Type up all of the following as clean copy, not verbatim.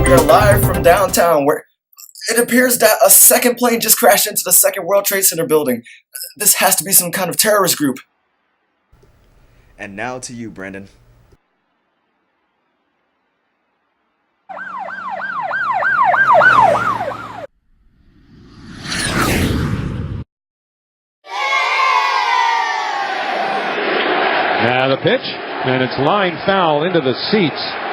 We are live from downtown where it appears that a second plane just crashed into the second World Trade Center building. This has to be some kind of terrorist group. And now to you, Brandon. Now the pitch, and it's line foul into the seats.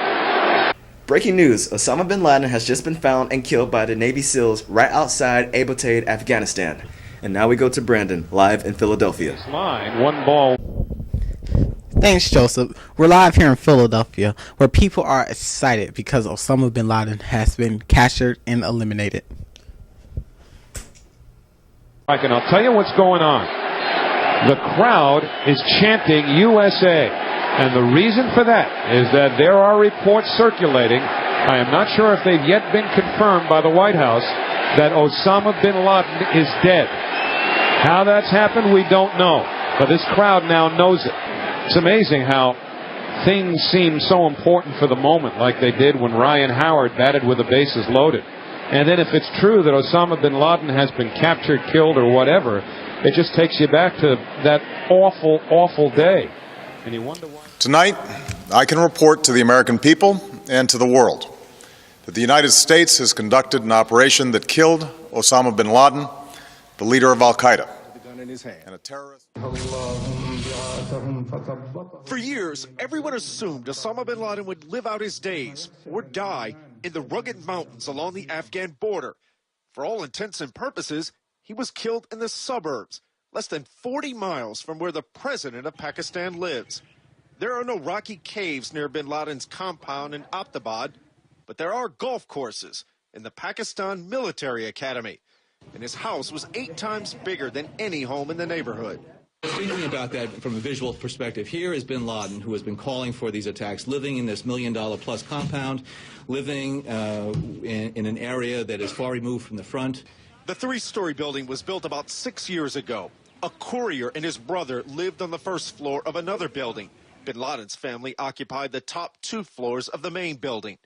Breaking news, Osama bin Laden has just been found and killed by the Navy SEALs right outside Abbottabad, Afghanistan. And now we go to Brandon, live in Philadelphia. Line, one ball. Thanks, Joseph. We're live here in Philadelphia, where people are excited because Osama bin Laden has been captured and eliminated. And I'll tell you what's going on. The crowd is chanting USA. And the reason for that is that there are reports circulating, I am not sure if they've yet been confirmed by the White House, that Osama bin Laden is dead. How that's happened, we don't know. But this crowd now knows it. It's amazing how things seem so important for the moment, like they did when Ryan Howard batted with the bases loaded. And then if it's true that Osama bin Laden has been captured, killed, or whatever, it just takes you back to that awful, awful day. And you wonder why. Tonight, I can report to the American people and to the world that the United States has conducted an operation that killed Osama bin Laden, the leader of al-Qaeda, and a terrorist. For years, everyone assumed Osama bin Laden would live out his days or die in the rugged mountains along the Afghan border. For all intents and purposes, he was killed in the suburbs, less than 40 miles from where the president of Pakistan lives. There are no rocky caves near bin Laden's compound in Abbottabad, but there are golf courses in the Pakistan Military Academy. And his house was 8 times bigger than any home in the neighborhood. Thinking about that from a visual perspective, here is bin Laden, who has been calling for these attacks, living in this $1 million plus compound, living in an area that is far removed from the front. The 3-story building was built about 6 years ago. A courier and his brother lived on the first floor of another building. Bin Laden's family occupied the top 2 floors of the main building.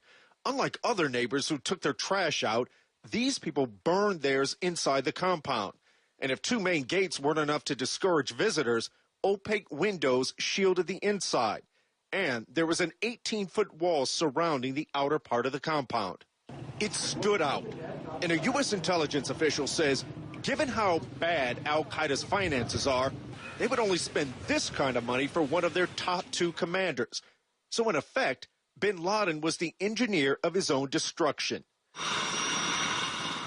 Unlike other neighbors who took their trash out, these people burned theirs inside the compound. And if 2 main gates weren't enough to discourage visitors, opaque windows shielded the inside. And there was an 18-foot wall surrounding the outer part of the compound. It stood out. And a U.S. intelligence official says, given how bad al-Qaeda's finances are, they would only spend this kind of money for one of their top 2 commanders. So in effect, bin Laden was the engineer of his own destruction.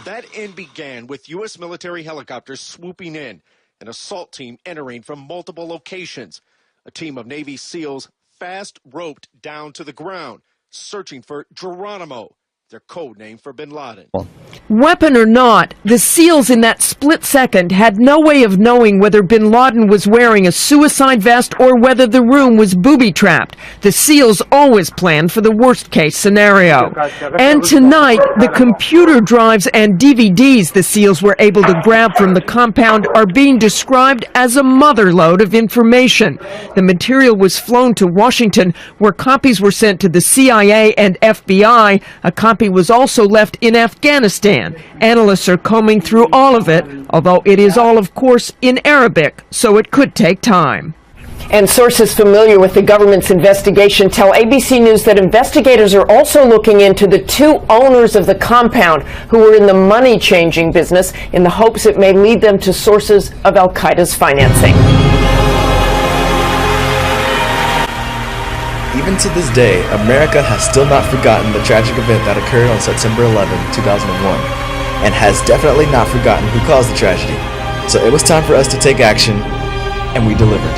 That end began with U.S. military helicopters swooping in, an assault team entering from multiple locations. A team of Navy SEALs fast roped down to the ground, searching for Geronimo, their code name for bin Laden. Weapon or not, the SEALs in that split second had no way of knowing whether bin Laden was wearing a suicide vest or whether the room was booby-trapped. The SEALs always planned for the worst-case scenario. And tonight, the computer drives and DVDs the SEALs were able to grab from the compound are being described as a motherlode of information. The material was flown to Washington, where copies were sent to the CIA and FBI. A copy was also left in Afghanistan. Analysts are combing through all of it, although it is all, of course, in Arabic, so it could take time. And sources familiar with the government's investigation tell ABC News that investigators are also looking into the 2 owners of the compound who were in the money-changing business in the hopes it may lead them to sources of al-Qaeda's financing. Even to this day, America has still not forgotten the tragic event that occurred on September 11, 2001, and has definitely not forgotten who caused the tragedy. So it was time for us to take action, and we delivered.